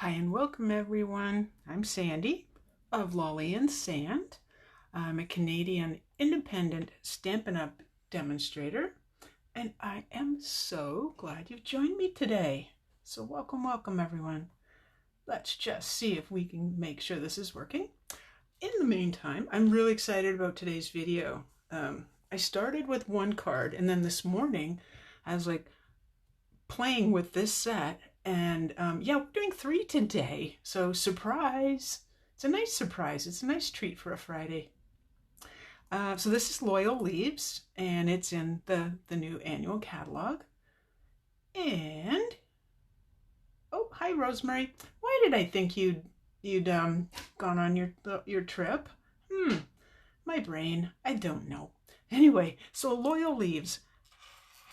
Hi and welcome everyone. I'm Sandy of Lolly and Sand. I'm a Canadian independent Stampin' Up demonstrator and I am so glad you've joined me today. So welcome everyone. Let's just see if we can make sure this is working. In the meantime, I'm really excited about today's video. I started with one card and then this morning I was like playing with this set. And yeah, we're doing 3 today. So surprise. It's a nice surprise. It's a nice treat for a Friday. So this is Loyal Leaves, and it's in the new annual catalog. And, oh, hi Rosemary. Why did I think you'd gone on your trip? My brain, I don't know. Anyway, so Loyal Leaves.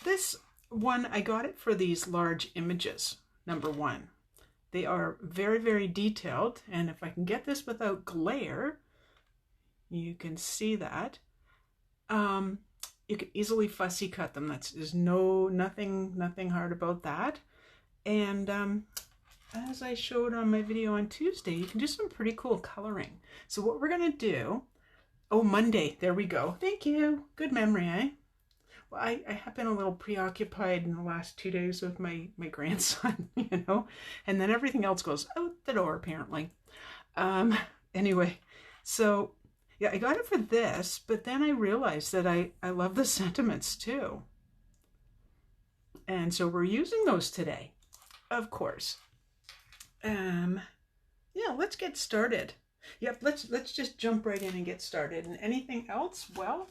This one, I got it for these large images. Number one, they are very detailed, and if I can get this without glare, you can see that. You can easily fussy cut them. There's nothing hard about that. And as I showed on my video on Tuesday, you can do some pretty cool coloring. So what we're gonna do, oh, Monday, there we go. Thank you. Good memory, eh? Well, I have been a little preoccupied in the last 2 days with my grandson, you know, and then everything else goes out the door, apparently. Anyway, so yeah, I got it for this, but then I realized that I love the sentiments too. And so we're using those today, of course. Yeah, let's get started. Yep, let's just jump right in and get started. And anything else, well,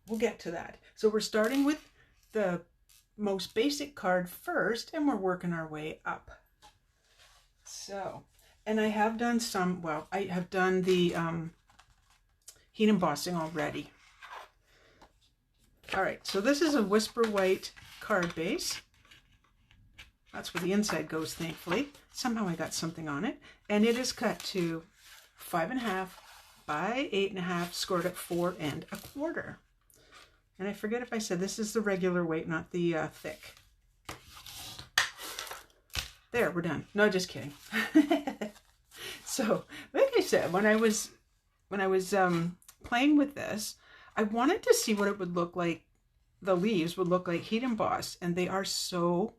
we'll get to that. So we're starting with the most basic card first, and we're working our way up. So, and I have done some, well, I have done the heat embossing already. All right, so this is a Whisper White card base. That's where the inside goes, thankfully. Somehow I got something on it. And it is cut to 5.5 by 8.5, scored at 4 1/4. And I forget if I said this is the regular weight, not the thick. There, we're done. No, just kidding. So, like I said, when I was playing with this, I wanted to see what it would look like. The leaves would look like heat embossed, and they are so,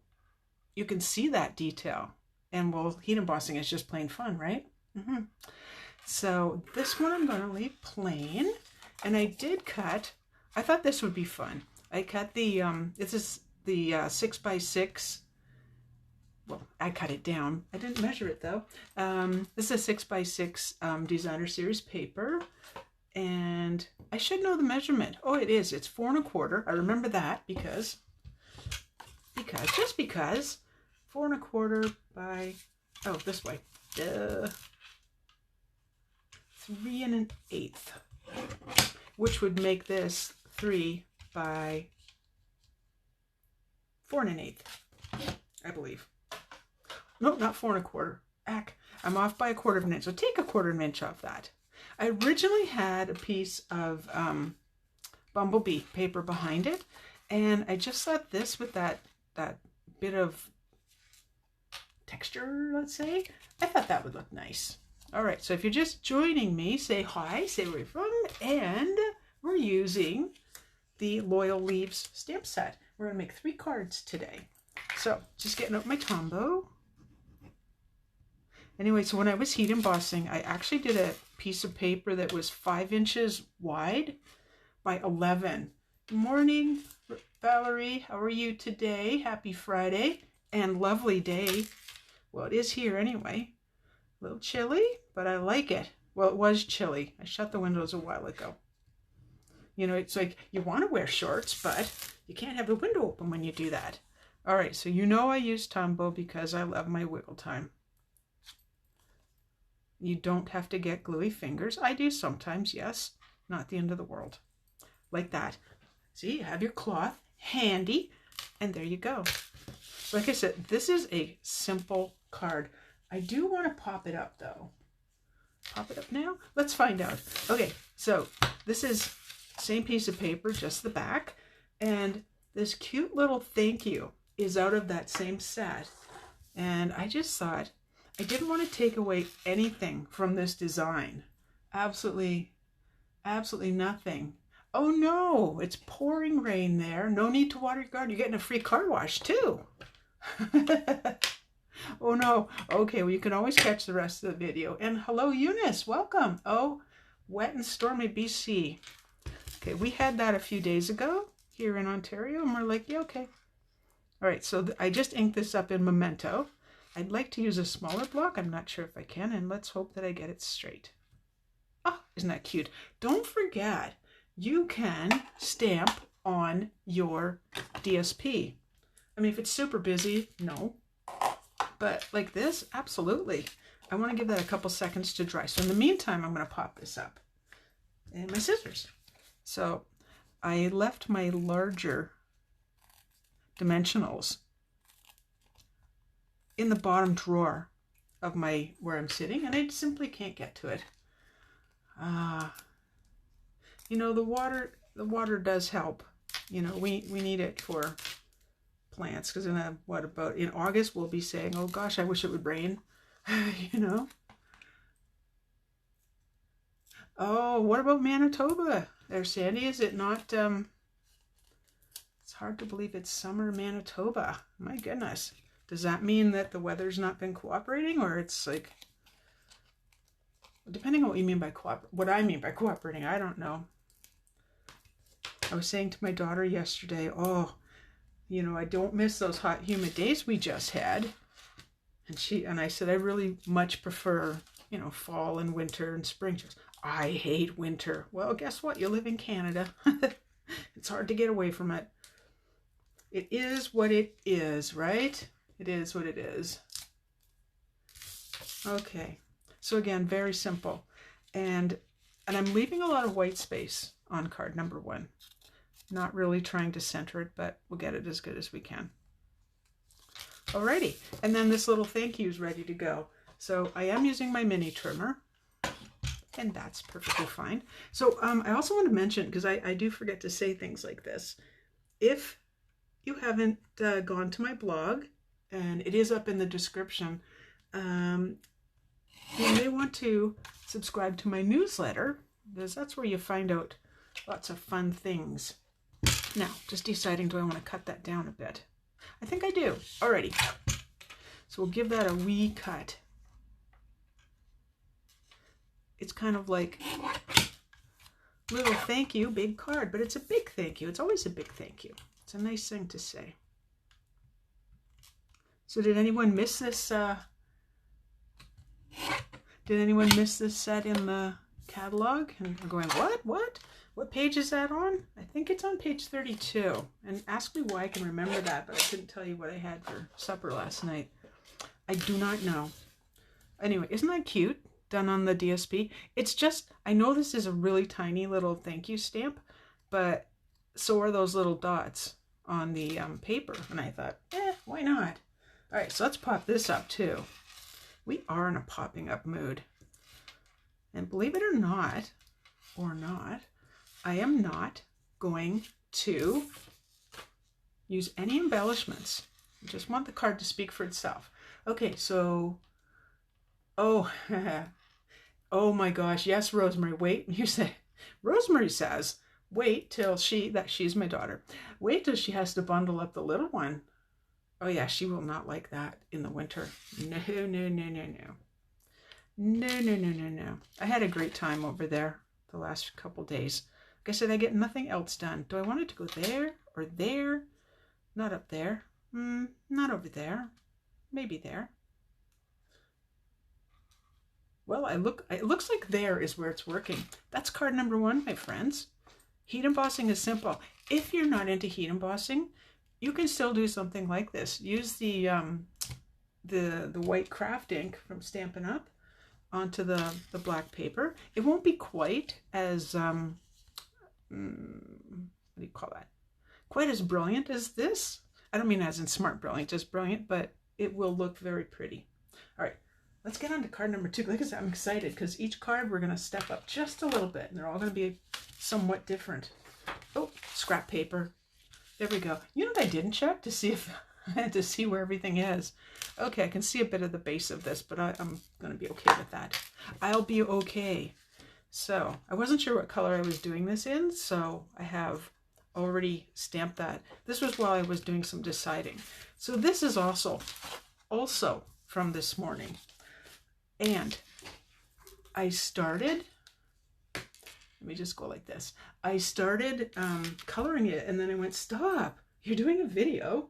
you can see that detail. And well, heat embossing is just plain fun, right? So this one I'm going to leave plain, and I did cut. I thought this would be fun. I cut the, this is the 6x6. Well, I cut it down. I didn't measure it though. This is a 6x6 designer series paper. And I should know the measurement. Oh, it is. It's 4 1/4. I remember that because 4 1/4 by, oh, this way. 3 1/8. Which would make this 3 by 4 1/8, I believe. No, not 4 1/4. Heck, I'm off by 1/4 of an inch. So take 1/4 of an inch off that. I originally had a piece of bumblebee paper behind it, and I just thought this with that bit of texture, let's say, I thought that would look nice. All right, so if you're just joining me, say hi, say where you're from, and we're using the Loyal Leaves stamp set. We're going to make 3 cards today. So, just getting out my Tombow. Anyway, so when I was heat embossing, I actually did a piece of paper that was 5 inches wide by 11. Good morning, Valerie. How are you today? Happy Friday and lovely day. Well, it is here anyway. A little chilly, but I like it. Well, it was chilly. I shut the windows a while ago. You know, it's like you want to wear shorts, but you can't have the window open when you do that. All right, so you know I use Tombow because I love my wiggle time. You don't have to get gluey fingers. I do sometimes, yes. Not the end of the world. Like that. See, you have your cloth handy, and there you go. Like I said, this is a simple card. I do want to pop it up though. Pop it up now? Let's find out. Okay, so this is same piece of paper, just the back. And this cute little thank you is out of that same set. And I just thought, I didn't want to take away anything from this design. Absolutely, absolutely nothing. Oh no, it's pouring rain there. No need to water your garden. You're getting a free car wash too. Oh no. Okay, well you can always catch the rest of the video. And hello Eunice, welcome. Oh, wet and stormy BC. Okay, we had that a few days ago here in Ontario and we're like, yeah, okay. All right, so I just inked this up in Memento. I'd like to use a smaller block. I'm not sure if I can, and let's hope that I get it straight. Oh, isn't that cute? Don't forget, you can stamp on your DSP. I mean, if it's super busy, no. But like this, absolutely. I want to give that a couple seconds to dry. So in the meantime, I'm going to pop this up. And my scissors. So I left my larger dimensionals in the bottom drawer of where I'm sitting, and I simply can't get to it. You know, the water does help. You know, we need it for plants, because in in August we'll be saying, oh gosh, I wish it would rain. You know. Oh, what about Manitoba there, Sandy? Is it not it's hard to believe it's summer Manitoba. My goodness. Does that mean that the weather's not been cooperating, or it's like, depending on what you mean by what I mean by cooperating, I don't know. I was saying to my daughter yesterday, oh, you know, I don't miss those hot, humid days we just had. And I said, I really much prefer, you know, fall and winter and spring. She goes, I hate winter. Well, guess what? You live in Canada. It's hard to get away from it. It is what it is, right? It is what it is. Okay. So again, very simple. And I'm leaving a lot of white space on card number 1. Not really trying to center it, but we'll get it as good as we can. Alrighty. And then this little thank you is ready to go. So I am using my mini trimmer, and that's perfectly fine. So I also want to mention, because I do forget to say things like this, if you haven't gone to my blog, and it is up in the description, you may want to subscribe to my newsletter, because that's where you find out lots of fun things. Now, just deciding, do I want to cut that down a bit? I think I do. Alrighty. So we'll give that a wee cut. It's kind of like little thank you, big card, but it's a big thank you. It's always a big thank you. It's a nice thing to say. So did anyone miss this? Did anyone miss this set in the catalog? And we're going, what? What page is that on? I think it's on page 32. And ask me why I can remember that, but I couldn't tell you what I had for supper last night. I do not know. Anyway, isn't that cute? Done on the DSP. It's just, I know this is a really tiny little thank you stamp, but so are those little dots on the paper. And I thought, why not? All right, so let's pop this up too. We are in a popping up mood. And believe it or not, I am not going to use any embellishments. I just want the card to speak for itself. Okay, so, oh my gosh, yes, Rosemary, wait, you say, Rosemary says, wait till she's my daughter, wait till she has to bundle up the little one. Oh yeah, she will not like that in the winter. No. I had a great time over there the last couple days. Like I said, I get nothing else done. Do I want it to go there or there? Not up there. Not over there. Maybe there. Well, it looks like there is where it's working. That's card number 1, my friends. Heat embossing is simple. If you're not into heat embossing, you can still do something like this. Use the white craft ink from Stampin' Up onto the black paper. It won't be quite as what do you call that? Quite as brilliant as this. I don't mean as in smart brilliant, just brilliant, but it will look very pretty. All right, let's get on to card number 2. Like I said, I'm excited because each card we're going to step up just a little bit, and they're all going to be somewhat different. Oh, scrap paper. There we go. You know what I didn't check to see if to see where everything is. Okay, I can see a bit of the base of this, but I'm going to be okay with that. I'll be okay. So I wasn't sure what color I was doing this in, so I have already stamped that. This was while I was doing some deciding. So this is also from this morning. And I started, let me just go like this. I started coloring it, and then I went, stop, you're doing a video.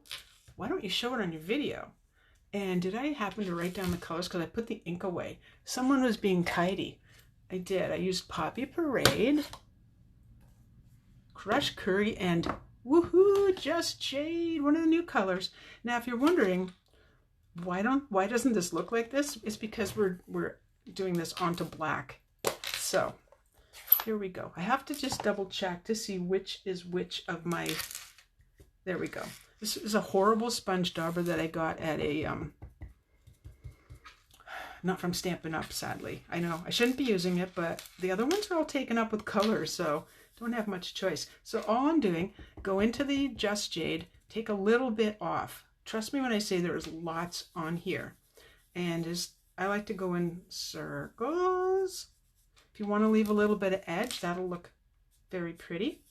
Why don't you show it on your video? And did I happen to write down the colors? Because I put the ink away. Someone was being tidy. I did. I used Poppy Parade, Crushed Curry, and woohoo, Just Jade, one of the new colors. Now, if you're wondering, why doesn't this look like this? It's because we're doing this onto black. So here we go. I have to just double check to see which is which of my, there we go. This is a horrible sponge dauber that I got at a, not from Stampin' Up, sadly. I know I shouldn't be using it, but the other ones are all taken up with colors, so don't have much choice. So all I'm doing, go into the Just Jade, take a little bit off. Trust me when I say there's lots on here. And I like to go in circles. If you want to leave a little bit of edge, that'll look very pretty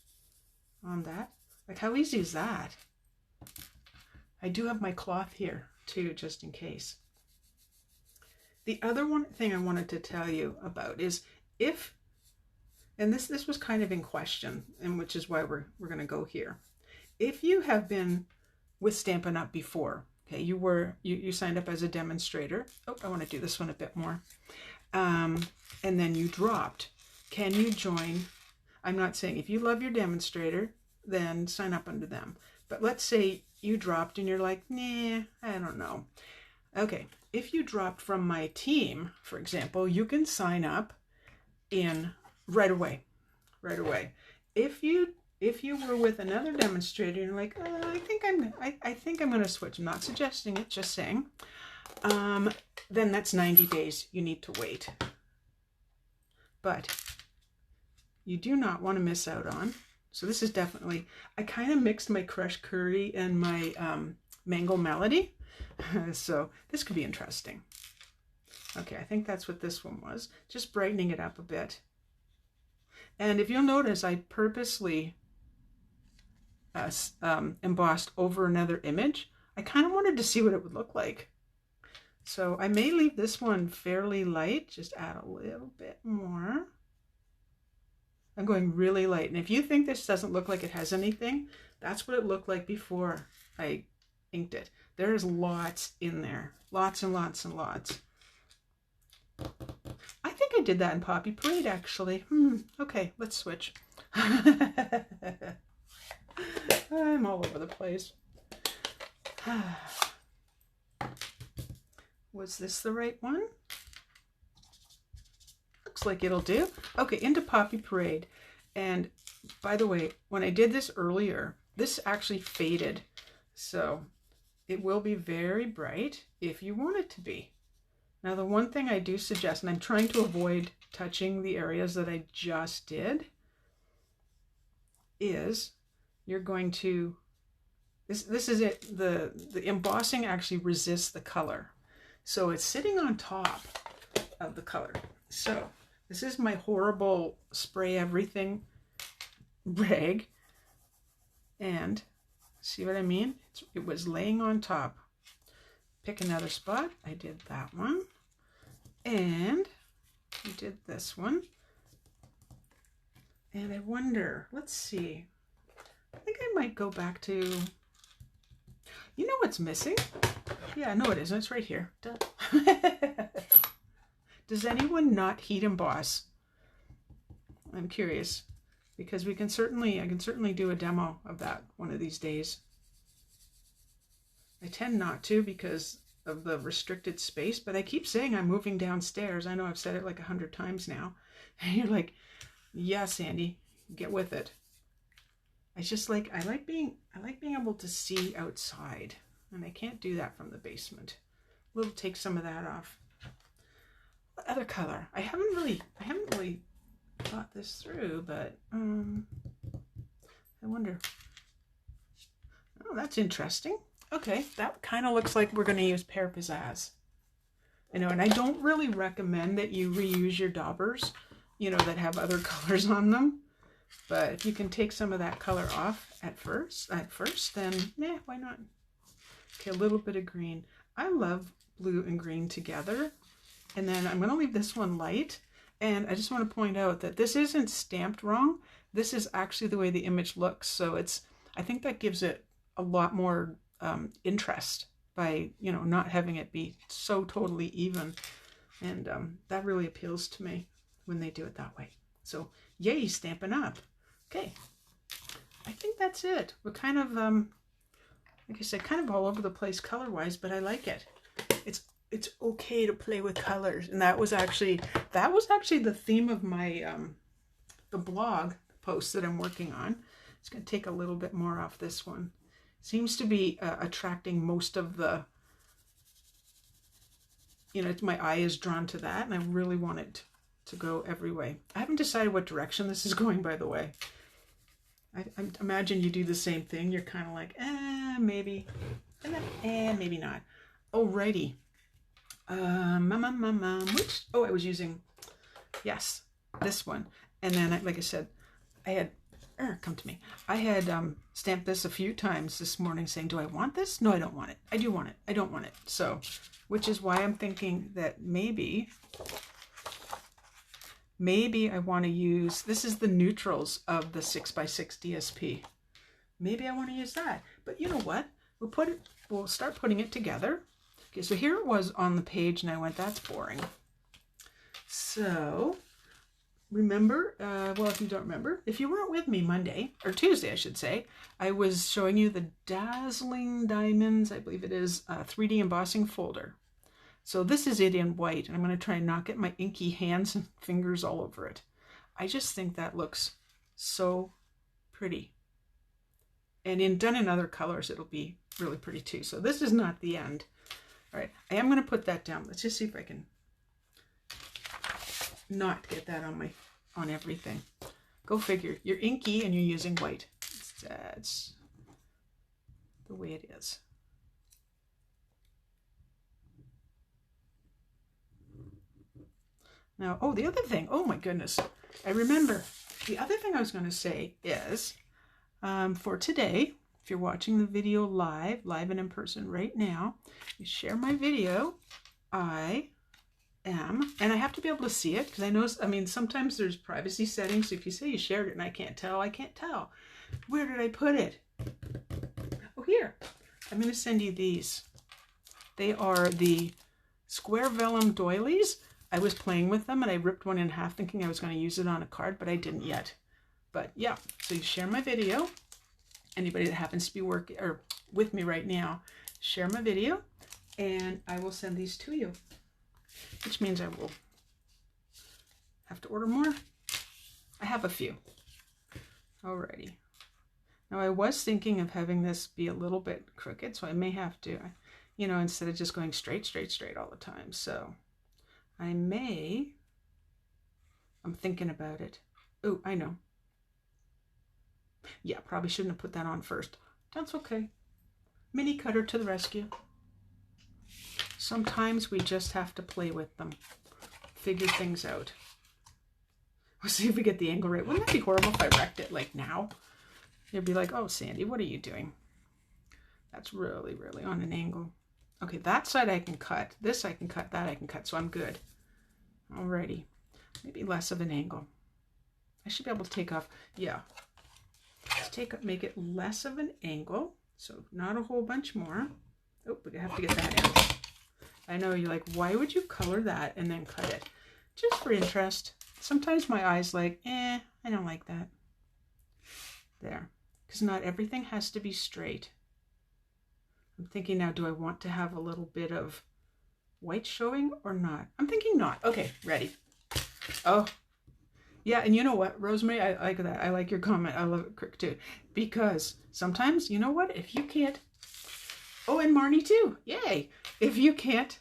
on that. Like, how easy is that? I do have my cloth here too, just in case. The other one thing I wanted to tell you about is if, and this was kind of in question, and which is why we're going to go here. If you have been with Stampin' Up before, okay, you signed up as a demonstrator. Oh, I want to do this one a bit more. And then you dropped. Can you join? I'm not saying if you love your demonstrator, then sign up under them. But let's say you dropped and you're like, nah, I don't know. Okay, if you dropped from my team, for example, you can sign up in right away. If you were with another demonstrator and you're like, I think I'm going to switch. I'm not suggesting it, just saying. Then that's 90 days you need to wait. But you do not want to miss out on. So this is definitely, I kind of mixed my Crushed Curry and my Mango Melody. So this could be interesting. Okay, I think that's what this one was. Just brightening it up a bit. And if you'll notice, I purposely embossed over another image. I kind of wanted to see what it would look like. So I may leave this one fairly light, just add a little bit more. I'm going really light. And if you think this doesn't look like it has anything, that's what it looked like before I inked it. There's lots in there. Lots and lots and lots. I think I did that in Poppy Parade, actually. Okay, let's switch. I'm all over the place. Was this the right one? Looks like it'll do. Okay, into Poppy Parade. And by the way, when I did this earlier, this actually faded. So it will be very bright if you want it to be. Now, the one thing I do suggest, and I'm trying to avoid touching the areas that I just did, is you're going to, this is it, the embossing actually resists the color. So it's sitting on top of the color. So this is my horrible spray everything rag. And see what I mean? It was laying on top. Pick another spot. I did that one. And I did this one. And I wonder, let's see. I think I might go back to, you know what's missing? Yeah, no it isn't. It's right here. Duh. Does anyone not heat emboss? I'm curious. Because I can certainly do a demo of that one of these days. I tend not to because of the restricted space, but I keep saying I'm moving downstairs. I know I've said it like 100 times now. And you're like, yeah, Sandy, get with it. I just like, I like being able to see outside, and I can't do that from the basement. We'll take some of that off. What other color? I haven't really thought this through, but I wonder. Oh, that's interesting. Okay, that kind of looks like we're going to use Pear Pizzazz. I know, and I don't really recommend that you reuse your daubers, you know, that have other colors on them. But if you can take some of that color off at first, then why not? Okay, a little bit of green. I love blue and green together. And then I'm going to leave this one light. And I just want to point out that this isn't stamped wrong. This is actually the way the image looks. So I think that gives it a lot more interest by, you know, not having it be so totally even. And that really appeals to me when they do it that way. So yay, Stampin' Up! Okay, I think that's it. We're kind of, like I said, kind of all over the place color-wise, but I like it. It's okay to play with colors, and that was actually the theme of my the blog post that I'm working on. It's going to take a little bit more off this one. Seems to be attracting most of the, you know, my eye is drawn to that, and I really want it to go every way. I haven't decided what direction this is going, by the way. I imagine you do the same thing. You're kind of like, maybe, and then, maybe not. Alrighty. Which, I was using, yes, this one. And then, like I said, I had, come to me. I had stamped this a few times this morning saying, do I want this? No, I don't want it. I do want it. I don't want it. So, which is why I'm thinking that maybe I want to use, this is the neutrals of the 6x6 DSP. Maybe I want to use that. But you know what? We'll start putting it together. Okay, so here it was on the page, and I went, that's boring. So, remember, well, if you don't remember, if you weren't with me Monday, or Tuesday, I should say, I was showing you the Dazzling Diamonds, I believe it is, 3D embossing folder. So this is it in white, and I'm going to try and not get my inky hands and fingers all over it. I just think that looks so pretty. And done in other colors, it'll be really pretty too. So this is not the end. All right, I am going to put that down. Let's just see if I can not get that on everything. Go figure. You're inky and you're using white. That's the way it is. Now, the other thing, oh my goodness, I remember. The other thing I was going to say is, for today, if you're watching the video live and in person right now, you share my video. And I have to be able to see it, because I mean, sometimes there's privacy settings. So if you say you shared it and I can't tell, I can't tell. Where did I put it? Oh, here. I'm going to send you these. They are the square vellum doilies. I was playing with them, and I ripped one in half thinking I was going to use it on a card, but I didn't yet. But yeah, so you share my video. Anybody that happens to be working or with me right now, share my video, and I will send these to you, which means I will have to order more. I have a few. Alrighty. Now I was thinking of having this be a little bit crooked, so I may have to, you know, instead of just going straight all the time. So I'm thinking about it. Oh, I know. Yeah, probably shouldn't have put that on first. That's okay. Mini cutter to the rescue. Sometimes we just have to play with them. Figure things out. We'll see if we get the angle right. Wouldn't that be horrible if I wrecked it like now? You'd be like, oh, Sandy, what are you doing? That's really on an angle. Okay, that side I can cut. This I can cut. That I can cut. So I'm good. Alrighty. Maybe less of an angle. I should be able to take off. Yeah. Let's make it less of an angle. So not a whole bunch more. Oh, we have to get that in. I know you're like, why would you color that and then cut it? Just for interest. Sometimes my eye's like, I don't like that. There. Because not everything has to be straight. I'm thinking now, do I want to have a little bit of white showing or not? I'm thinking not. Okay, ready. Oh, yeah, and you know what, Rosemary, I like that. I like your comment. I love it quick too. Because sometimes, you know what, if you can't, oh, and Marnie too, yay. If you can't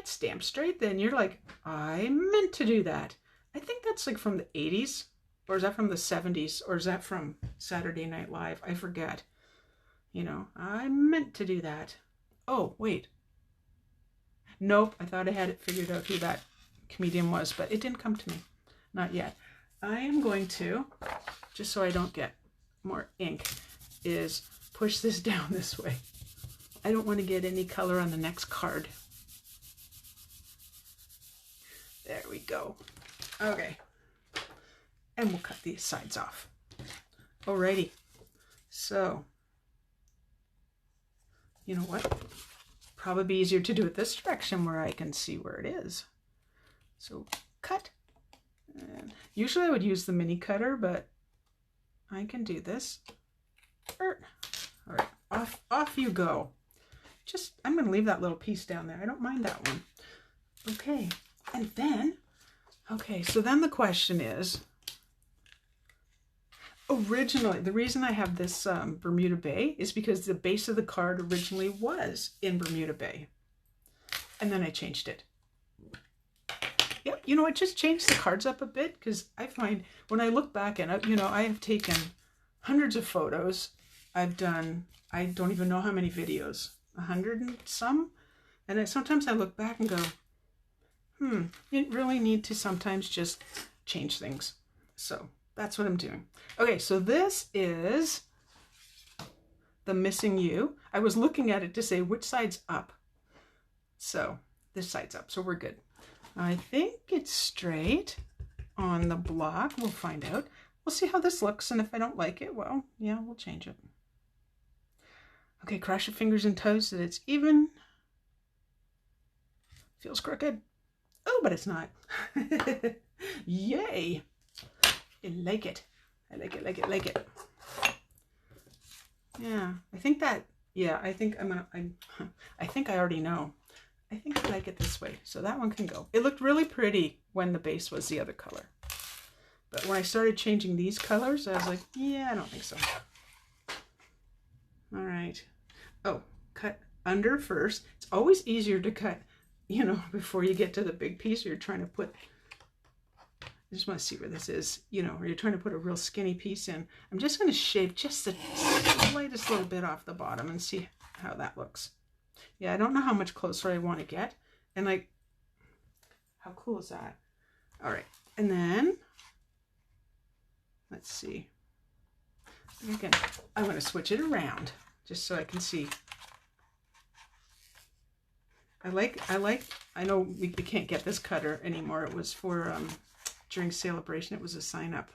stamp straight, then you're like, I meant to do that. I think that's like from the 80s, or is that from the 70s, or is that from Saturday Night Live? I forget. You know, I meant to do that. Oh, wait. Nope, I thought I had it figured out who that comedian was, but it didn't come to me. Not yet. I am going to, just so I don't get more ink, is push this down this way. I don't want to get any color on the next card. There we go. Okay. And we'll cut these sides off. Alrighty. So, you know what? Probably be easier to do it this direction where I can see where it is. So, cut. And usually I would use the mini cutter, but I can do this. All right, off you go. I'm going to leave that little piece down there. I don't mind that one. Okay, and then, so then the question is, originally, the reason I have this Bermuda Bay is because the base of the card originally was in Bermuda Bay. And then I changed it. Yep, you know, I just changed the cards up a bit because I find when I look back and, you know, I have taken hundreds of photos. I've done, I don't even know how many videos, 100 and some. And sometimes I look back and go, you really need to sometimes just change things. So that's what I'm doing. Okay, so this is the missing U. I was looking at it to say which side's up. So this side's up, so we're good. I think it's straight on the block. We'll find out. We'll see how this looks, and if I don't like it, well, yeah, we'll change it. Okay, cross your fingers and toes so that it's even. Feels crooked. Oh, but it's not. Yay! I like it. I like it, like it, like it. Yeah, I think that, yeah, I think I think I already know. I think I like it this way, so that one can go. It looked really pretty when the base was the other color. But when I started changing these colors, I was like, yeah, I don't think so. All right. Oh, cut under first. It's always easier to cut, you know, before you get to the big piece you're trying to put. I just want to see where this is, you know, where you're trying to put a real skinny piece in. I'm just going to shave just the slightest little bit off the bottom and see how that looks. Yeah, I don't know how much closer I want to get. And like, how cool is that? All right. And then, let's see. Again, I'm going to switch it around just so I can see. I know we can't get this cutter anymore. It was for, during celebration, it was a sign up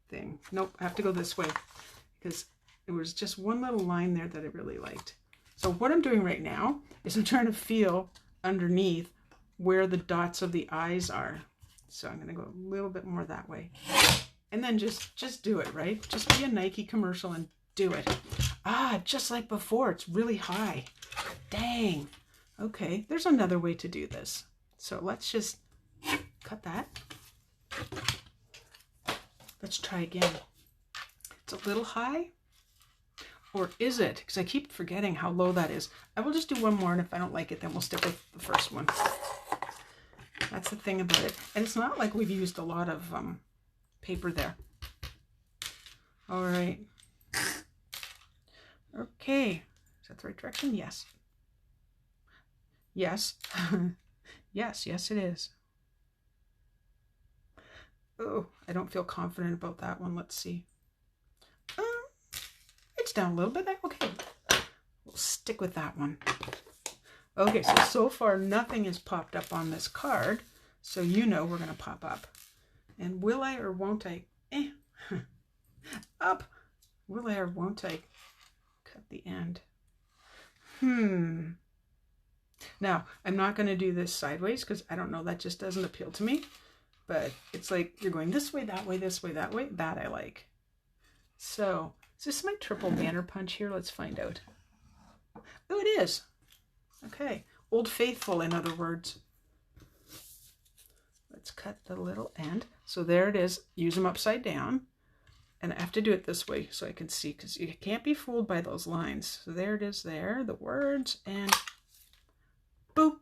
thing. Nope, I have to go this way because it was just one little line there that I really liked. So what I'm doing right now is I'm trying to feel underneath where the dots of the eyes are. So I'm going to go a little bit more that way. And then just do it, right? Just be a Nike commercial and do it. Ah, just like before, it's really high. Dang. Okay, there's another way to do this. So let's just cut that. Let's try again. It's a little high. Or is it? Because I keep forgetting how low that is. I will just do one more, and if I don't like it, then we'll stick with the first one. That's the thing about it. And it's not like we've used a lot of paper there. All right. Okay. Is that the right direction? Yes. Yes. Yes, it is. Oh, I don't feel confident about that one. Let's see. It's down a little bit. Okay. We'll stick with that one. Okay, so far nothing has popped up on this card. So you know we're going to pop up. And will I or won't I? Up. Will I or won't I cut the end? Now, I'm not going to do this sideways because I don't know. That just doesn't appeal to me. But it's like you're going this way, that way, this way, that way. That I like. So, is this my triple banner punch here? Let's find out. Oh, it is. Okay. Old Faithful, in other words. Let's cut the little end. So there it is. Use them upside down. And I have to do it this way so I can see, because you can't be fooled by those lines. So there it is there, the words, and boop.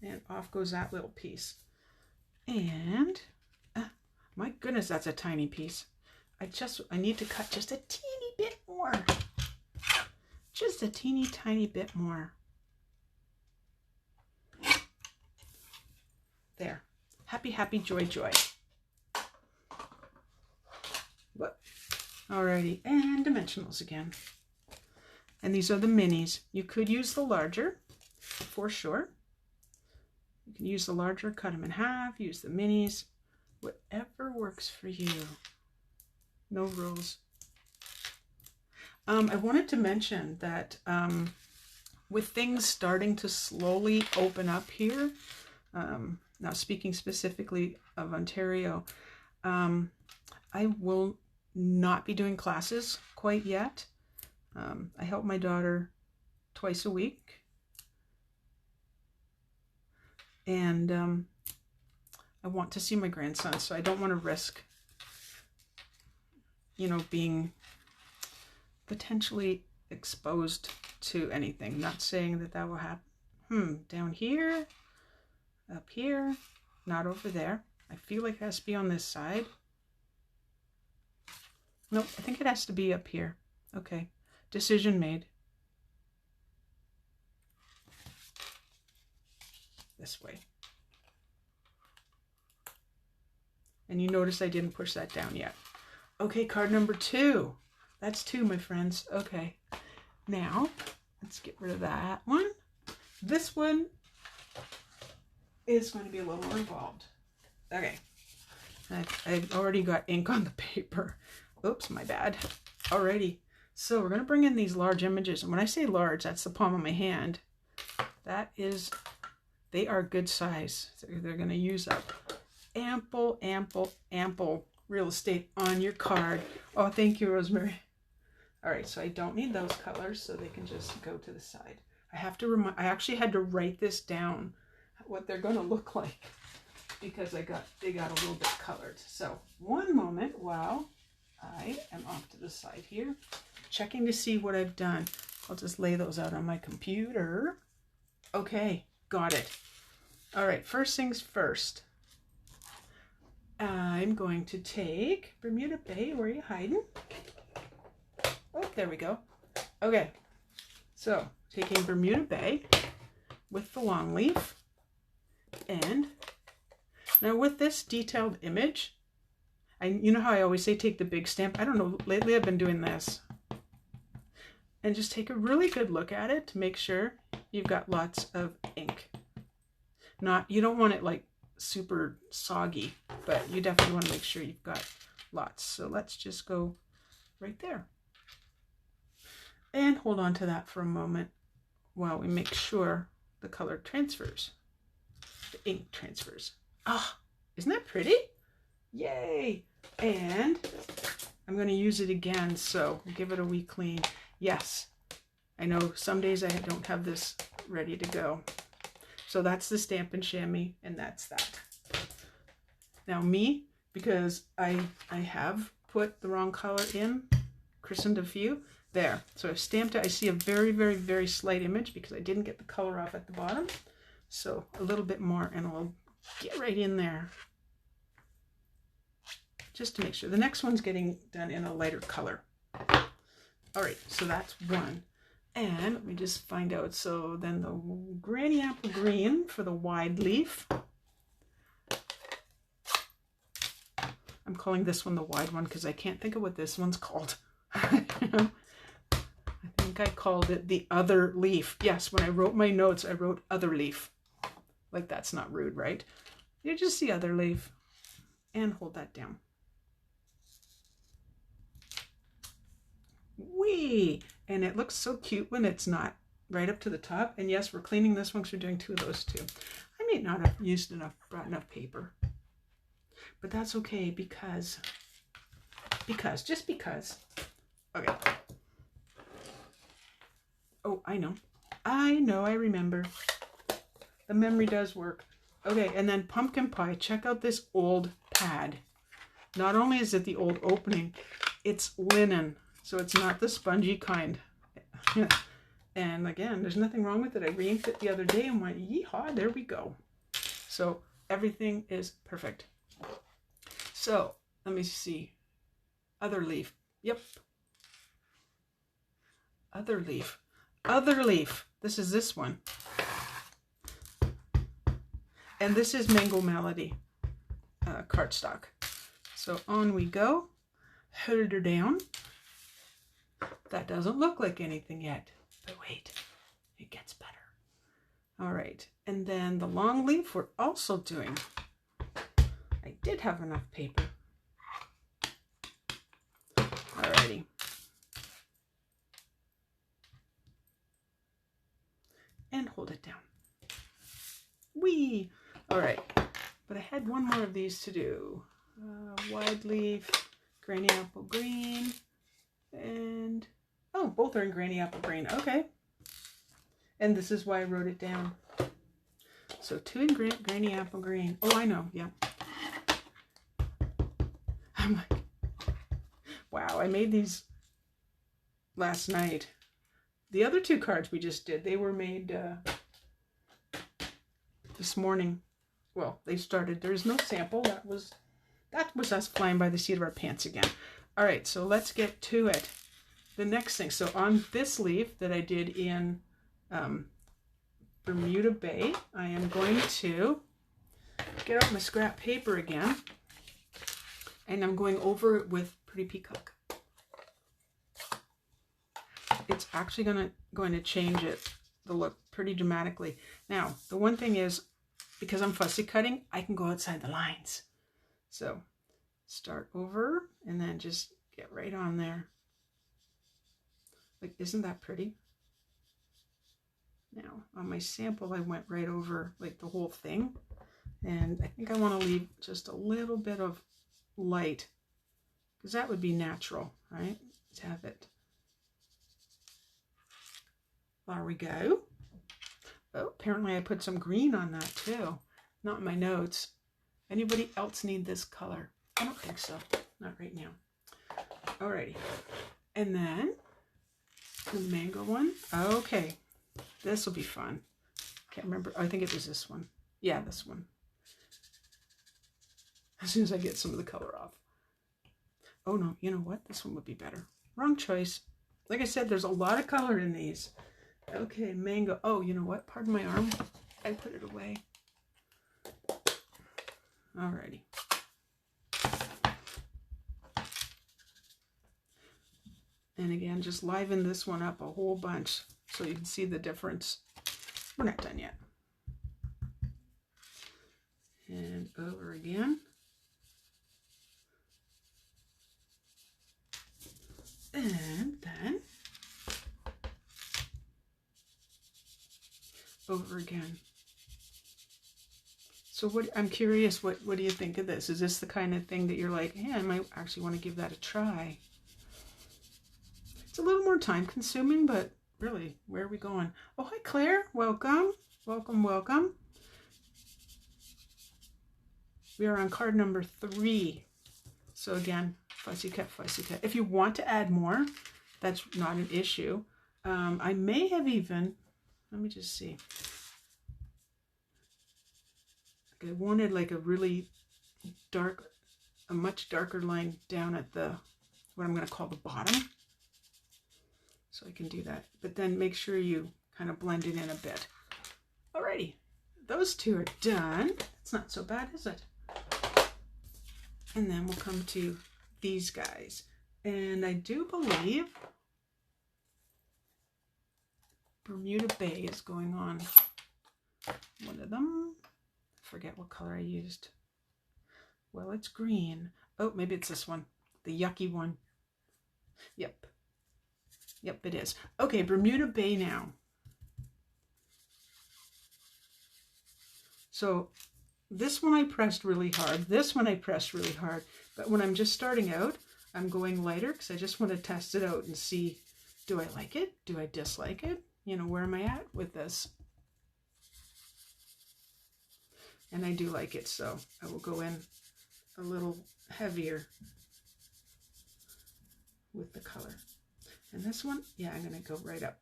And off goes that little piece. And, my goodness, that's a tiny piece. I need to cut just a teeny bit more. more. Just a teeny tiny bit more. There. Happy, happy, joy, joy. What? Alrighty, and dimensionals again. And these are the minis. You could use the larger, for sure. You can use the larger, cut them in half, use the minis. Whatever works for you. No rules. I wanted to mention that with things starting to slowly open up here, now speaking specifically of Ontario, I will not be doing classes quite yet. I help my daughter twice a week. And I want to see my grandson, so I don't want to risk, you know, being potentially exposed to anything. Not saying that that will happen. Down here, up here, not over there. I feel like it has to be on this side. Nope, I think it has to be up here. Okay, decision made. This way. And you notice I didn't push that down yet. Okay, card number 2. That's 2, my friends. Okay, now let's get rid of that one. This one is going to be a little more involved. Okay, I've already got ink on the paper. Oops, my bad. Alrighty, so we're going to bring in these large images. And when I say large, that's the palm of my hand. That is, they are good size. So they're going to use up ample, ample, ample real estate on your card. Oh, thank you, Rosemary. All right, so I don't need those colors, so they can just go to the side. I have to I actually had to write this down, what they're going to look like, because they got a little bit colored. So one moment while I am off to the side here, checking to see what I've done. I'll just lay those out on my computer. Okay, got it. All right, first things first. I'm going to take Bermuda Bay. Where are you hiding? Oh, there we go. Okay, so taking Bermuda Bay with the long leaf. And now with this detailed image, you know how I always say take the big stamp? I don't know, lately I've been doing this. And just take a really good look at it to make sure you've got lots of ink. You don't want it like super soggy, but you definitely want to make sure you've got lots. So let's just go right there. And hold on to that for a moment while we make sure the color transfers. The ink transfers. Ah, isn't that pretty? Yay! And I'm going to use it again, so give it a wee clean. Yes, I know some days I don't have this ready to go. So that's the Stampin' Chamois, and that's that. Now me, because I have put the wrong color in, christened a few, there. So I've stamped it. I see a very, very, very slight image because I didn't get the color off at the bottom. So a little bit more, and we'll get right in there. Just to make sure. The next one's getting done in a lighter color. All right, so that's one. And let me just find out. So then the Granny Apple Green for the wide leaf. I'm calling this one the wide one because I can't think of what this one's called. I think I called it the other leaf. Yes, when I wrote my notes, I wrote other leaf. Like that's not rude, right? You just see other leaf and hold that down. Wee! And it looks so cute when it's not right up to the top. And yes, we're cleaning this one because we're doing two of those too. I may not have brought enough paper. But that's okay because, just because. Okay. Oh, I know, I remember. The memory does work. Okay, and then pumpkin pie. Check out this old pad. Not only is it the old opening, it's linen. So it's not the spongy kind. And again, there's nothing wrong with it. I re-inked it the other day and went, yeehaw, there we go. So everything is perfect. So let me see. Other leaf. Yep. other leaf. Other leaf. This is this one. And this is Mango Melody cardstock. So on we go. Hold her down. That doesn't look like anything yet. But wait, it gets better. All right. And then the long leaf we're also doing. I did have enough paper. Alrighty. And hold it down. Whee! Alright. But I had one more of these to do. Wide leaf, granny apple green, and oh, both are in granny apple green. Okay. And this is why I wrote it down. So 2 in granny apple green. Oh, I know. Yeah. I'm like, wow, I made these last night. The other 2 cards we just did, they were made this morning. Well, they started. There's no sample. That was us flying by the seat of our pants again. All right, so let's get to it. The next thing. So on this leaf that I did in Bermuda Bay, I am going to get out my scrap paper again, and I'm going over it with Pretty Peacock. It's actually going to change the look pretty dramatically. Now, the one thing is, because I'm fussy cutting, I can go outside the lines. So start over and then just get right on there. Like, isn't that pretty? Now, on my sample, I went right over like the whole thing. And I think I want to leave just a little bit of light, because that would be natural, right? To have it. There we go. Oh, apparently I put some green on that too. Not in my notes. Anybody else need this color? I don't think so. Not right now. Alrighty. And then the mango one. Okay. This will be fun. Can't remember. I think it was this one. Yeah, this one. As soon as I get some of the color off. Oh no, you know what? This one would be better. Wrong choice. Like I said, there's a lot of color in these. Okay, mango. Oh, you know what? Pardon my arm. I put it away. Alrighty. And again, just liven this one up a whole bunch so you can see the difference. We're not done yet. And over again. And then over again. So I'm curious, what do you think of this? Is this the kind of thing that you're like, hey, I might actually want to give that a try? It's a little more time consuming, but really, where are we going? Oh, hi, Claire. Welcome. Welcome, welcome. We are on card number 3. So again, fussy cut, fussy cut. If you want to add more, that's not an issue. I may have even, let me just see. I wanted like a really dark, a much darker line down at the, what I'm going to call the bottom. So I can do that. But then make sure you kind of blend it in a bit. Alrighty, those 2 are done. It's not so bad, is it? And then we'll come to these guys. And I do believe Bermuda Bay is going on one of them. Forget what color I used. Well, it's green. Oh, maybe it's this one. The yucky one. Yep. Yep, it is. Okay, Bermuda Bay now. So this one I pressed really hard. This one I pressed really hard. But when I'm just starting out, I'm going lighter because I just want to test it out and see, do I like it? Do I dislike it? You know, where am I at with this? And I do like it, so I will go in a little heavier with the color. And this one, yeah, I'm going to go right up.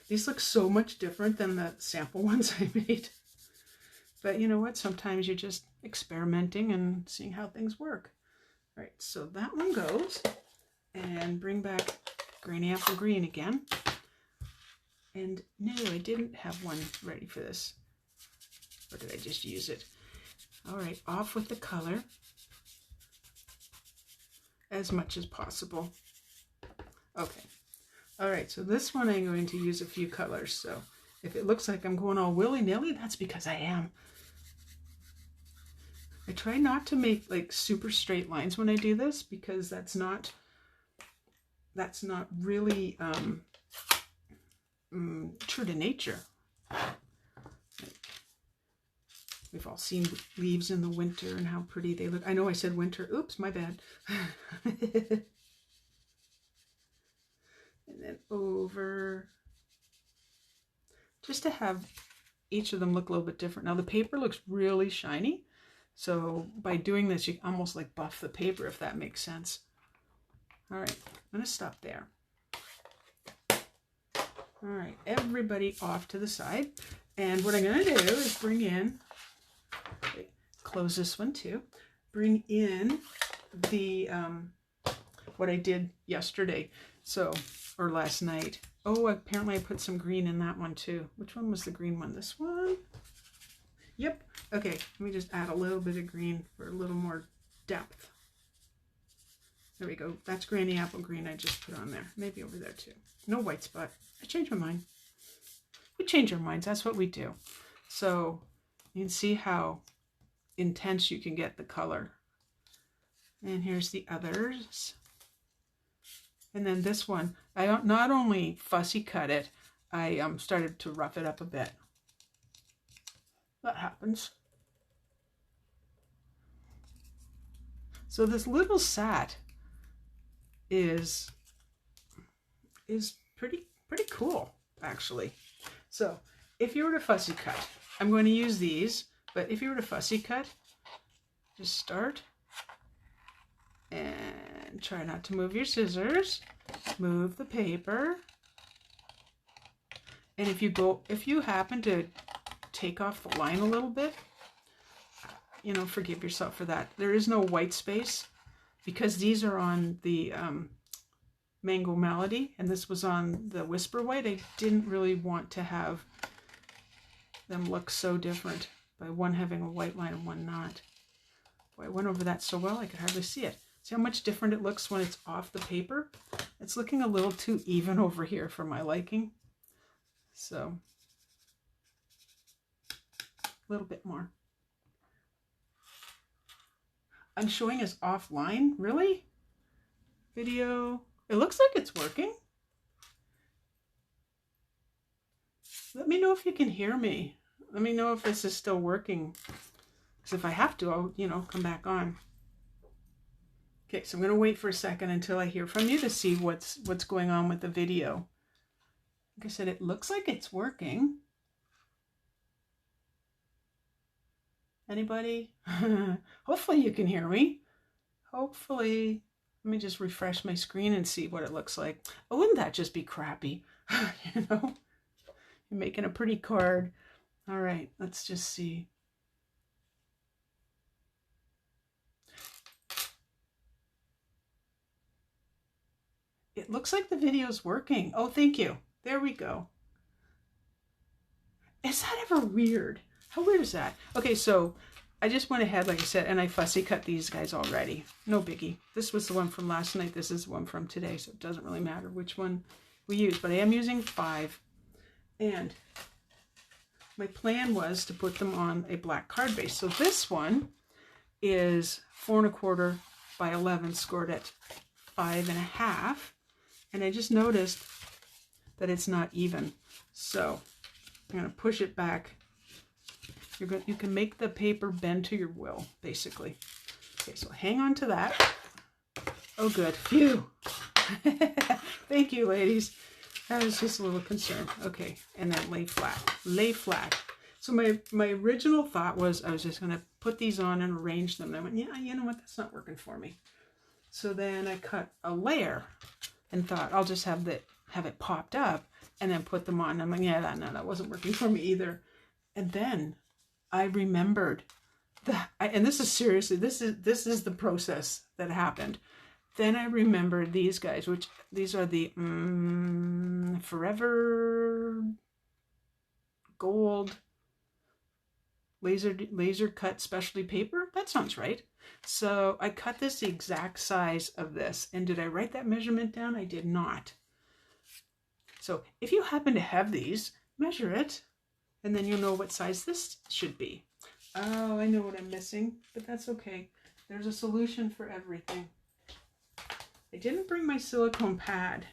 These look so much different than the sample ones I made. But you know what? Sometimes you're just experimenting and seeing how things work. All right, so that one goes. And bring back Granny Apple Green again. And no, I didn't have one ready for this. Or did I just use it? All right, off with the color as much as possible. Okay. All right, so this one I'm going to use a few colors. So if it looks like I'm going all willy-nilly, that's because I am. I try not to make like super straight lines when I do this because that's not really true to nature. We've all seen leaves in the winter and how pretty they look. I know I said winter. Oops, my bad. And then over, just to have each of them look a little bit different. Now the paper looks really shiny. So by doing this, you almost like buff the paper, if that makes sense. All right, I'm going to stop there. All right, everybody off to the side. And what I'm going to do is bring in, close this one too, bring in the, what I did yesterday, so, or last night. Oh, apparently I put some green in that one too. Which one was the green one? This one? Yep. Okay, let me just add a little bit of green for a little more depth. There we go. That's Granny Apple Green I just put on there. Maybe over there too. No white spot. I changed my mind. We change our minds. That's what we do. So you can see how intense you can get the color. And here's the others. And then this one, I not only fussy cut it, I started to rough it up a bit. That happens. So this little sat is pretty cool, actually. So if you were to fussy cut, I'm going to use these, but if you were to fussy cut, just start and try not to move your scissors, move the paper. And if you happen to take off the line a little bit, you know, forgive yourself for that. There is no white space because these are on the Mango Melody and this was on the Whisper White. I didn't really want to have them look so different by one having a white line and one not. Boy, I went over that so well I could hardly see it. See how much different it looks when it's off the paper? It's looking a little too even over here for my liking. So a little bit more. I'm showing us offline, really? Video, it looks like it's working. Let me know if you can hear me. Let me know if this is still working. Because if I have to, I'll, you know, come back on. Okay, so I'm going to wait for a second until I hear from you to see what's going on with the video. Like I said, it looks like it's working. Anybody? Hopefully you can hear me. Hopefully. Let me just refresh my screen and see what it looks like. Oh, wouldn't that just be crappy? You know, you're making a pretty card. All right, let's just see. It looks like the video's working. Oh, thank you. There we go. Is that ever weird? How weird is that? Okay, so I just went ahead, like I said, and I fussy cut these guys already. No biggie. This was the one from last night. This is the one from today, so it doesn't really matter which one we use. But I am using 5. And my plan was to put them on a black card base. So this one is 4 1/4 by 11, scored at 5 1/2. And I just noticed that it's not even. So I'm going to push it back. You can make the paper bend to your will, basically. Okay, so hang on to that. Oh, good. Phew. Thank you, ladies. I was just a little concerned. Okay, and then lay flat. Lay flat. So my original thought was I was just going to put these on and arrange them. And I went, yeah, you know what? That's not working for me. So then I cut a layer and thought I'll just have it popped up and then put them on. I'm like, yeah, that wasn't working for me either. And then I remembered that, and this is seriously, this is the process that happened. Then I remembered these guys, which these are the Forever Gold laser cut specialty paper. That sounds right. So I cut this the exact size of this. And did I write that measurement down? I did not. So if you happen to have these, measure it, and then you'll know what size this should be. Oh, I know what I'm missing, but that's okay. There's a solution for everything. I didn't bring my silicone pad.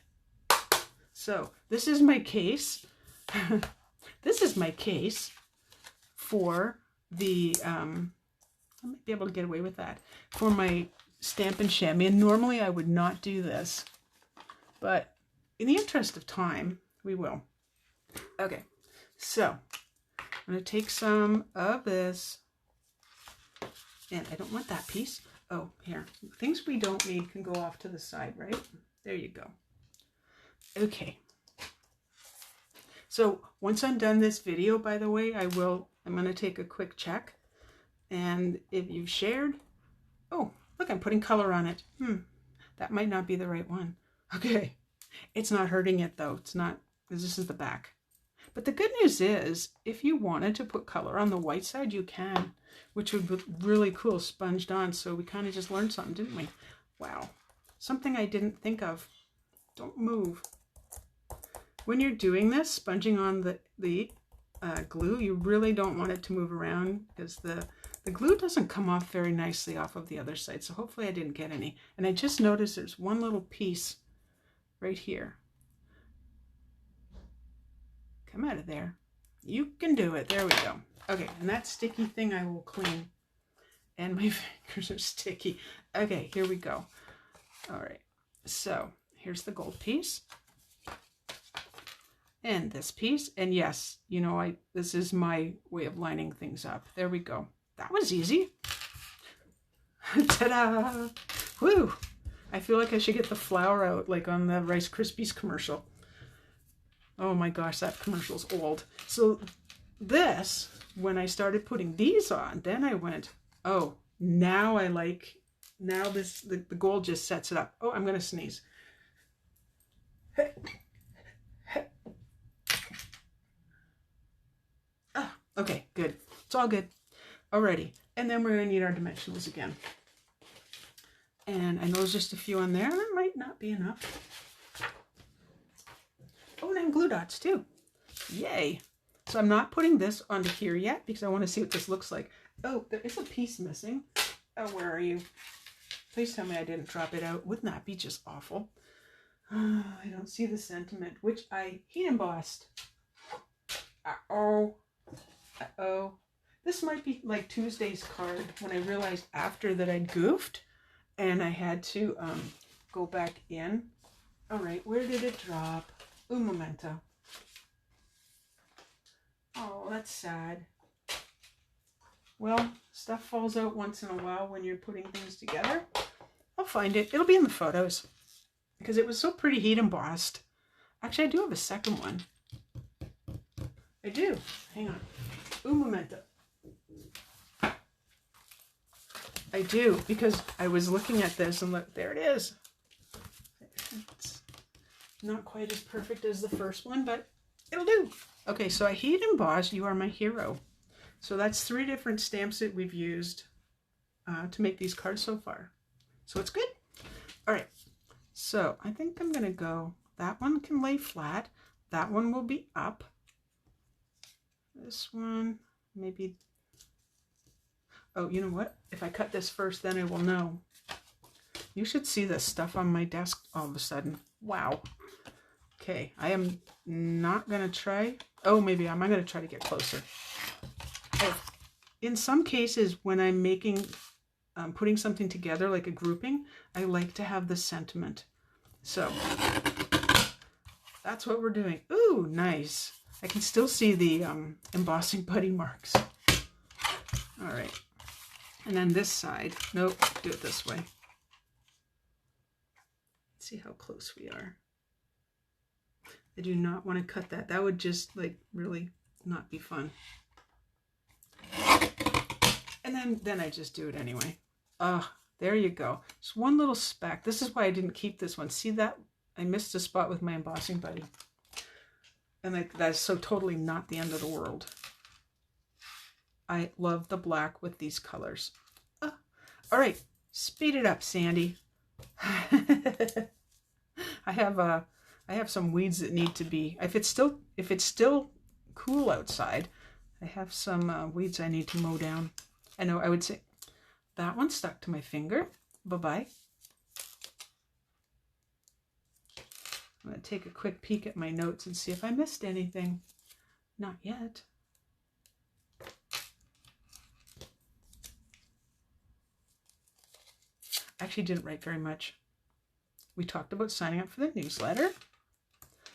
So this is my case. This is my case for the, I might be able to get away with that, for my Stampin' Chamois. And normally I would not do this, but in the interest of time, we will. Okay, so I'm going to take some of this, and I don't want that piece. Oh, here. Things we don't need can go off to the side, right? There you go. Okay. So once I'm done this video, by the way, I'm going to take a quick check. And if you've shared, oh, look, I'm putting color on it. That might not be the right one. Okay. It's not hurting it though. It's not, because this is the back. But the good news is, if you wanted to put color on the white side, you can, which would be really cool sponged on. So we kind of just learned something, didn't we? Wow. Something I didn't think of. Don't move. When you're doing this, sponging on the glue, you really don't want it to move around, because the glue doesn't come off very nicely off of the other side. So hopefully I didn't get any. And I just noticed there's one little piece right here. Come out of there. You can do it. There we go. Okay, and that sticky thing I will clean. And my fingers are sticky. Okay, here we go. All right, so here's the gold piece. And this piece. And yes, you know, this is my way of lining things up. There we go. That was easy. Ta-da! Woo! I feel like I should get the flour out like on the Rice Krispies commercial. Oh my gosh, that commercial's old. So this, when I started putting these on, then I went, oh, now I like, now this, the gold just sets it up. Oh, I'm going to sneeze. Ah, okay, good. It's all good. Alrighty. And then we're going to need our dimensionals again. And I know there's just a few on there. That might not be enough. Oh, and I'm glue dots too. Yay. So I'm not putting this onto here yet because I want to see what this looks like. Oh, there is a piece missing. Oh, where are you? Please tell me I didn't drop it out. Wouldn't that be just awful? Oh, I don't see the sentiment, which I heat embossed. Uh-oh. Uh-oh. This might be like Tuesday's card when I realized after that I'd goofed and I had to go back in. All right, where did it drop? Un momento. Oh, that's sad. Well, stuff falls out once in a while when you're putting things together. I'll find it. It'll be in the photos because it was so pretty heat embossed. Actually, I do have a second one. I do. Hang on. Un momento. I do, because I was looking at this and look, there it is. It's not quite as perfect as the first one, but it'll do. Okay, so I heat embossed You Are My Hero. So that's 3 different stamps that we've used to make these cards so far. So it's good. All right, so I think I'm gonna go, that one can lay flat. That one will be up. This one, maybe. Oh, you know what? If I cut this first, then I will know. You should see this stuff on my desk all of a sudden. Wow. Okay, I am not going to try. Oh, maybe I'm going to try to get closer. In some cases, when I'm making, putting something together, like a grouping, I like to have the sentiment. So, that's what we're doing. Ooh, nice. I can still see the embossing putty marks. All right. And then this side, nope, do it this way. Let's see how close we are. I do not want to cut that. That would just like really not be fun. And then I just do it anyway. There you go. Just one little speck. This is why I didn't keep this one. See that? I missed a spot with my embossing buddy. And that's so totally not the end of the world. I love the black with these colors. All right, speed it up, Sandy. I have some weeds that need to be. If it's still cool outside, I have some weeds I need to mow down. I know I would say that one stuck to my finger. Bye-bye. I'm going to take a quick peek at my notes and see if I missed anything. Not yet. I actually didn't write very much. We talked about signing up for the newsletter.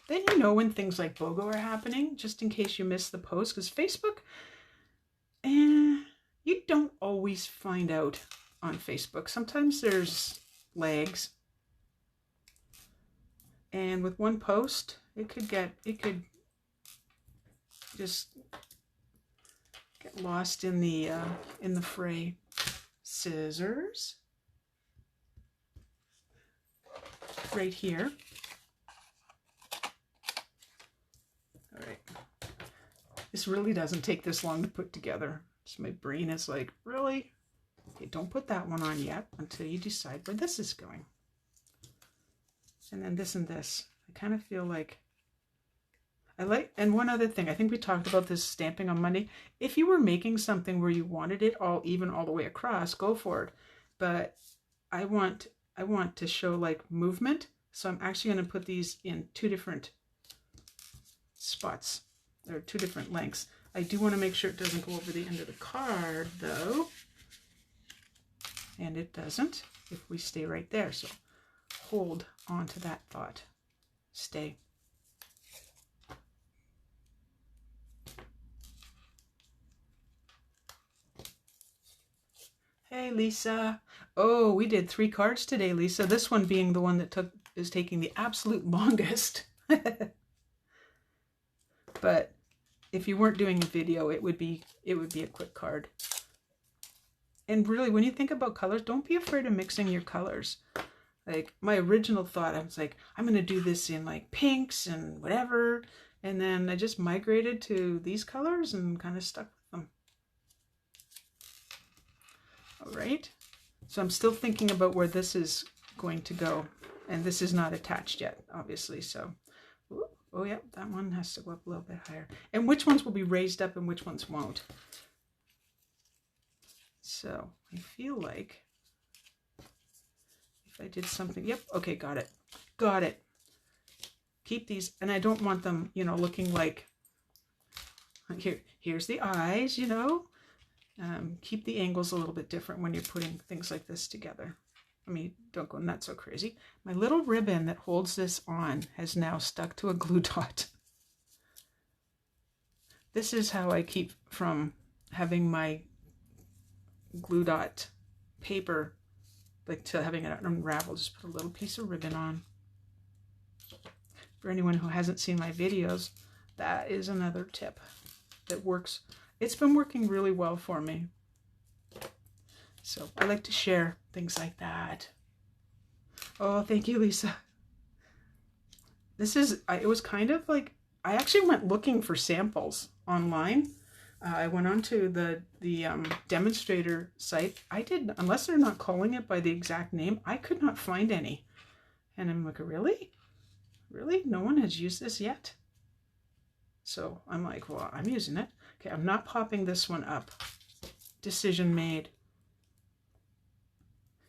Then you know when things like BOGO are happening, just in case you missed the post, because Facebook, you don't always find out on Facebook. Sometimes there's lags. And with one post, it could just get lost in the fray. Scissors. Right here. All right. This really doesn't take this long to put together. So my brain is like, really? Okay, don't put that one on yet until you decide where this is going. And then this and this. I kind of feel like and one other thing, I think we talked about this stamping on Monday. If you were making something where you wanted it all even all the way across, go for it. But I want to show like movement. So I'm actually going to put these in 2 different spots. There are 2 different lengths. I do want to make sure it doesn't go over the end of the card though. And it doesn't if we stay right there. So hold on to that thought. Stay. Hey, Lisa. Oh, we did 3 cards today, Lisa. This one being the one that is taking the absolute longest. But if you weren't doing a video, it would be a quick card. And really, when you think about colors, don't be afraid of mixing your colors. Like my original thought, I was like, I'm going to do this in like pinks and whatever. And then I just migrated to these colors and kind of stuck with them. All right. So I'm still thinking about where this is going to go. And this is not attached yet, obviously. So, oh yeah, that one has to go up a little bit higher. And which ones will be raised up and which ones won't. So I feel like if I did something, yep, okay, got it. Got it. Keep these, and I don't want them, you know, looking like, here's the eyes, you know. Keep the angles a little bit different when you're putting things like this together. I mean, don't go nuts so crazy. My little ribbon that holds this on has now stuck to a glue dot. This is how I keep from having my glue dot paper, like to having it unravel. Just put a little piece of ribbon on. For anyone who hasn't seen my videos, that is another tip that works. It's been working really well for me. So I like to share things like that. Oh, thank you, Lisa. This is, it was kind of like, I actually went looking for samples online. I went onto the demonstrator site. I did, unless they're not calling it by the exact name, I could not find any. And I'm like, really? Really? No one has used this yet? So I'm like, well, I'm using it. Okay, I'm not popping this one up. Decision made.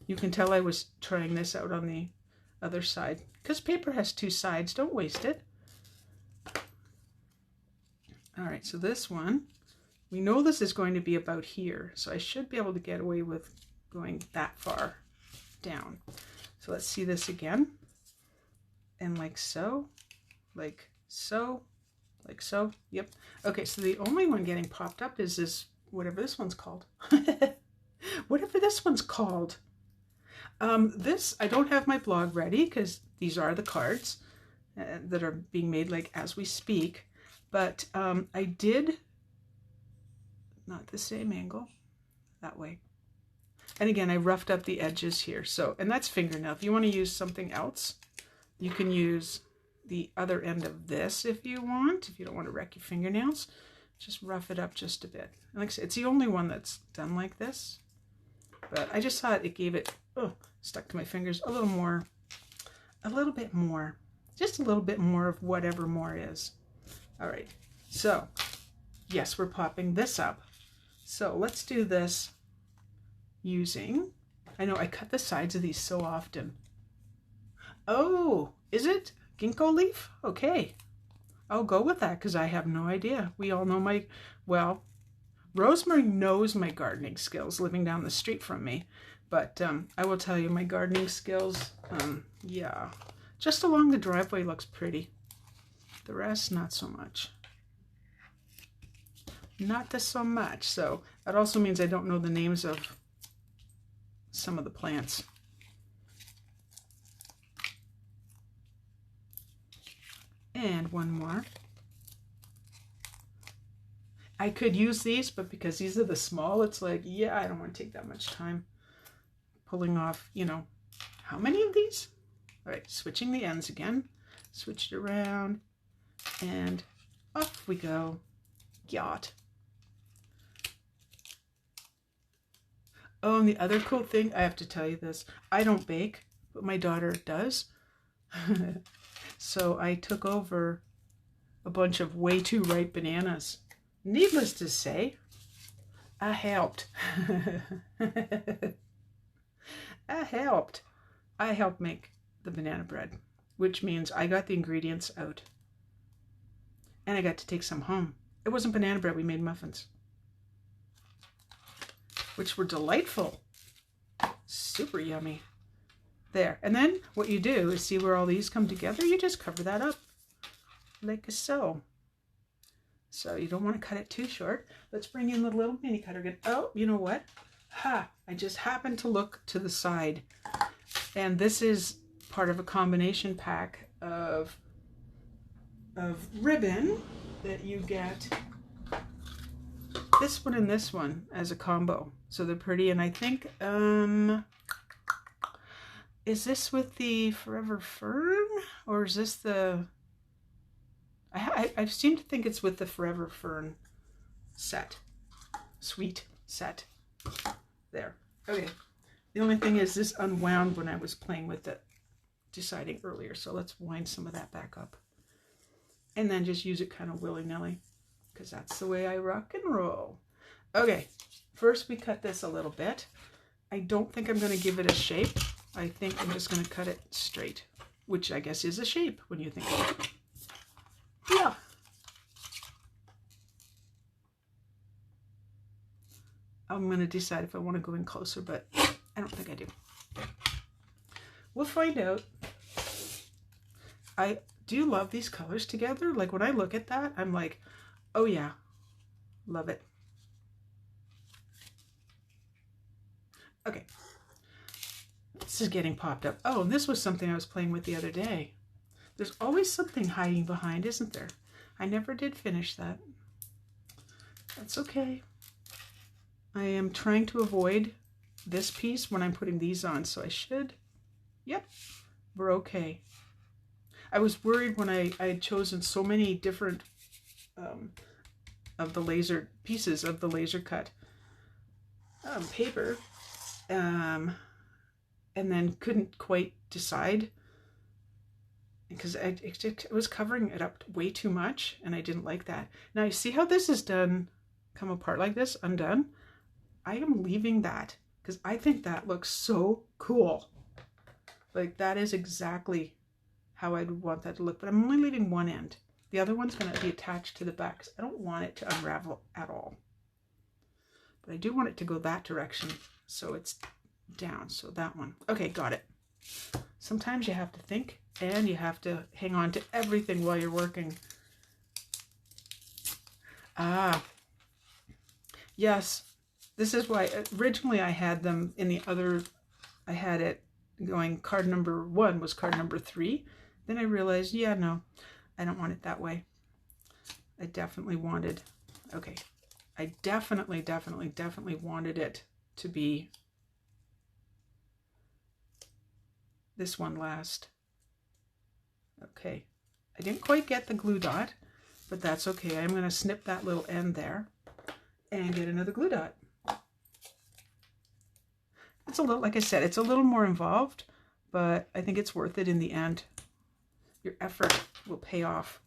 You can tell I was trying this out on the other side. Because paper has 2 sides, don't waste it. All right, so this one, we know this is going to be about here. So I should be able to get away with going that far down. So let's see this again. And like so, like so, like so. Yep. Okay, so the only one getting popped up is this, whatever this one's called. Whatever this one's called. This, I don't have my blog ready because these are the cards that are being made like as we speak. But I did, not the same angle, that way. And again, I roughed up the edges here. So, and that's fingernail. If you want to use something else, you can use the other end of this if you want. If you don't want to wreck your fingernails, just rough it up just a bit. And like I said, it's the only one that's done like this. But I just thought it gave it, stuck to my fingers, a little bit more, just a little bit more of whatever more is. All right, so yes, we're popping this up. So let's do this using, I know I cut the sides of these so often. Oh, is it ginkgo leaf? Okay, I'll go with that because I have no idea. We all know well, Rosemary knows my gardening skills living down the street from me, but I will tell you my gardening skills, yeah, just along the driveway looks pretty. The rest, not so much. Not so much. So that also means I don't know the names of some of the plants. And one more. I could use these, but because these are the small, it's like, yeah, I don't want to take that much time pulling off, you know, how many of these? All right, switching the ends again, switch it around, and off we go. Yacht. Oh, and the other cool thing, I have to tell you this, I don't bake, but my daughter does. So I took over a bunch of way too ripe bananas. Needless to say, I helped. I helped make the banana bread, which means I got the ingredients out. And I got to take some home. It wasn't banana bread, we made muffins, which were delightful. Super yummy. There. And then what you do is, see where all these come together? You just cover that up like so. So you don't want to cut it too short. Let's bring in the little mini cutter again. Oh, you know what? I just happened to look to the side. And this is part of a combination pack of ribbon that you get. This one and this one as a combo. So they're pretty. And I think, is this with the Forever Fern? Or is this the... I seem to think it's with the Forever Fern set. Sweet set. There. Okay. The only thing is this unwound when I was playing with it, deciding earlier. So let's wind some of that back up. And then just use it kind of willy-nilly, because that's the way I rock and roll. Okay. First we cut this a little bit. I don't think I'm going to give it a shape. I think I'm just going to cut it straight, which I guess is a shape when you think of it. Yeah. I'm going to decide if I want to go in closer, but I don't think I do. We'll find out. I do love these colors together. Like when I look at that, I'm like, oh yeah, love it. Okay. This is getting popped up. Oh, and this was something I was playing with the other day. There's always something hiding behind, isn't there? I never did finish that. That's okay. I am trying to avoid this piece when I'm putting these on, so I should. Yep, we're okay. I was worried when I had chosen so many different of the laser pieces of the laser cut paper, and then couldn't quite decide, because it was covering it up way too much, and I didn't like that. Now you see how this is done, come apart like this, undone? I am leaving that because I think that looks so cool. Like that is exactly how I'd want that to look, but I'm only leaving one end. The other one's going to be attached to the back because I don't want it to unravel at all. But I do want it to go that direction, so it's down. So that one. Okay, got it. Sometimes you have to think and you have to hang on to everything while you're working. Yes, this is why originally I had them in the other, I had it going card number 1 was card number 3. Then I realized, yeah, no, I don't want it that way. I definitely wanted, okay, I definitely wanted it to be this one last. Okay, I didn't quite get the glue dot, but that's okay. I'm going to snip that little end there and get another glue dot. It's a little, like I said, it's a little more involved, but I think it's worth it in the end. Your effort will pay off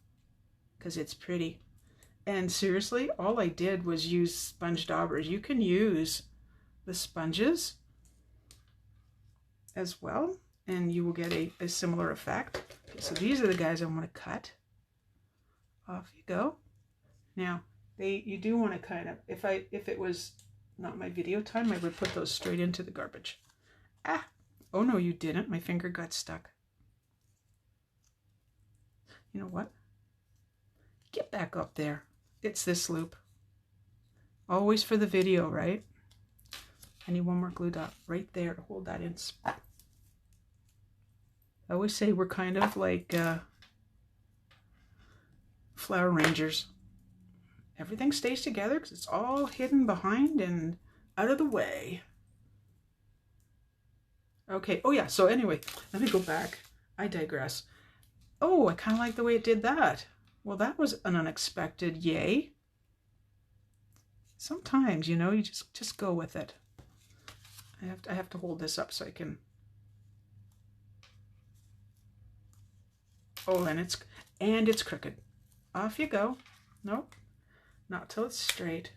because it's pretty. And seriously, all I did was use sponge daubers. You can use the sponges as well, and you will get a similar effect. Okay, so these are the guys I want to cut. Off you go. Now, you do want to kind of, if it was not my video time, I would put those straight into the garbage. Ah, oh no, you didn't. My finger got stuck. You know what? Get back up there. It's this loop. Always for the video, right? I need one more glue dot right there to hold that in. I always say we're kind of like flower arrangers. Everything stays together because it's all hidden behind and out of the way. Okay, oh yeah, so anyway, let me go back. I digress. Oh, I kind of like the way it did that. Well, that was an unexpected yay. Sometimes, you know, you just go with it. I have to hold this up so I can. Oh, and it's crooked. Off you go. Nope. Not till it's straight.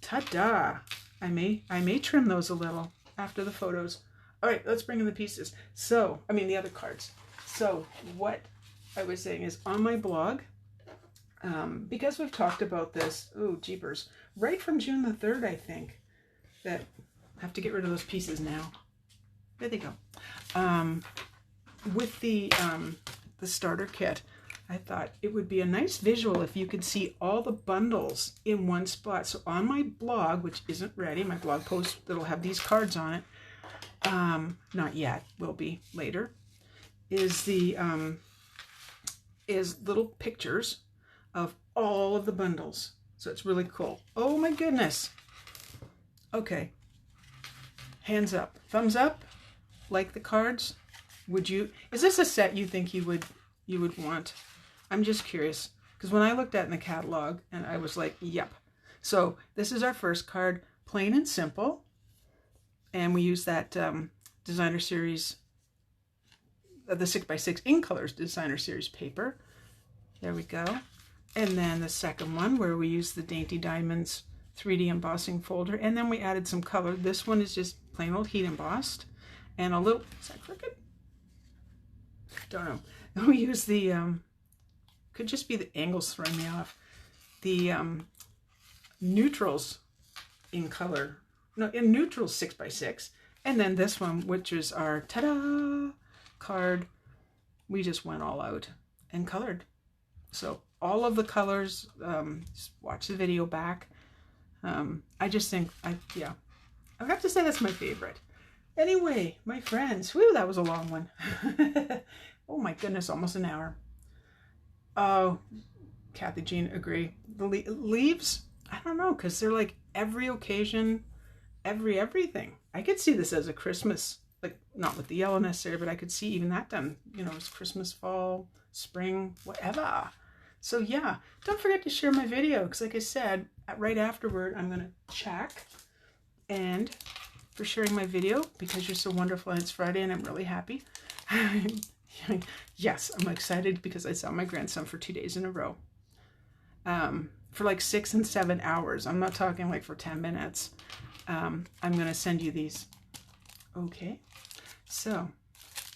Ta-da! I may trim those a little after the photos. All right, let's bring in the pieces. So, I mean the other cards. So what I was saying is on my blog, because we've talked about this, oh jeepers, right from June the 3rd, I think, that I have to get rid of those pieces now. There they go. With the starter kit, I thought it would be a nice visual if you could see all the bundles in one spot. So on my blog, which isn't ready, my blog post that'll have these cards on it, not yet, will be later, is the is little pictures of all of the bundles. So it's really cool. Oh my goodness. Okay. Hands up. Thumbs up. Like the cards. Would you, is this a set you think you would want? I'm just curious, because when I looked at it in the catalog and I was like, yep. So this is our first card, plain and simple. And we use that designer series, the 6x6 ink colors designer series paper. There we go. And then the second one where we use the Dainty Diamonds 3D embossing folder. And then we added some color. This one is just plain old heat embossed. And a little, is that crooked? Don't know. We use the, could just be the angles throwing me off. The neutrals in color. No, in neutrals 6x6. And then this one, which is our ta-da card. We just went all out and colored. So all of the colors, just watch the video back. I just think, yeah, I have to say that's my favorite. Anyway, my friends, whew, that was a long one. Oh my goodness, almost an hour. Oh, Kathy Jean, agree. The leaves, I don't know, because they're like every occasion, everything. I could see this as a Christmas, like not with the yellow necessarily, but I could see even that done, you know, as Christmas, fall, spring, whatever. So yeah, don't forget to share my video, because like I said, right afterward, I'm going to check. And for sharing my video, because you're so wonderful and it's Friday and I'm really happy. Yes, I'm excited because I saw my grandson for 2 days in a row. For like 6 and 7 hours. I'm not talking like for 10 minutes. I'm going to send you these. Okay. So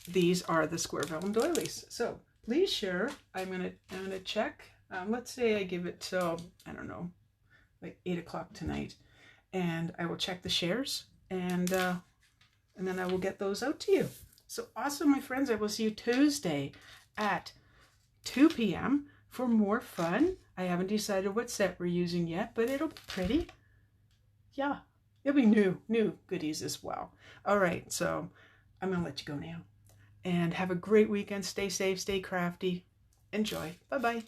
these are the square vellum doilies. So please share. I'm gonna check. Let's say I give it till, I don't know, like 8 o'clock tonight. And I will check the shares and then I will get those out to you. So awesome, my friends. I will see you Tuesday at 2 p.m. for more fun. I haven't decided what set we're using yet, but it'll be pretty. Yeah, it'll be new goodies as well. All right, so I'm going to let you go now. And have a great weekend. Stay safe, stay crafty. Enjoy. Bye-bye.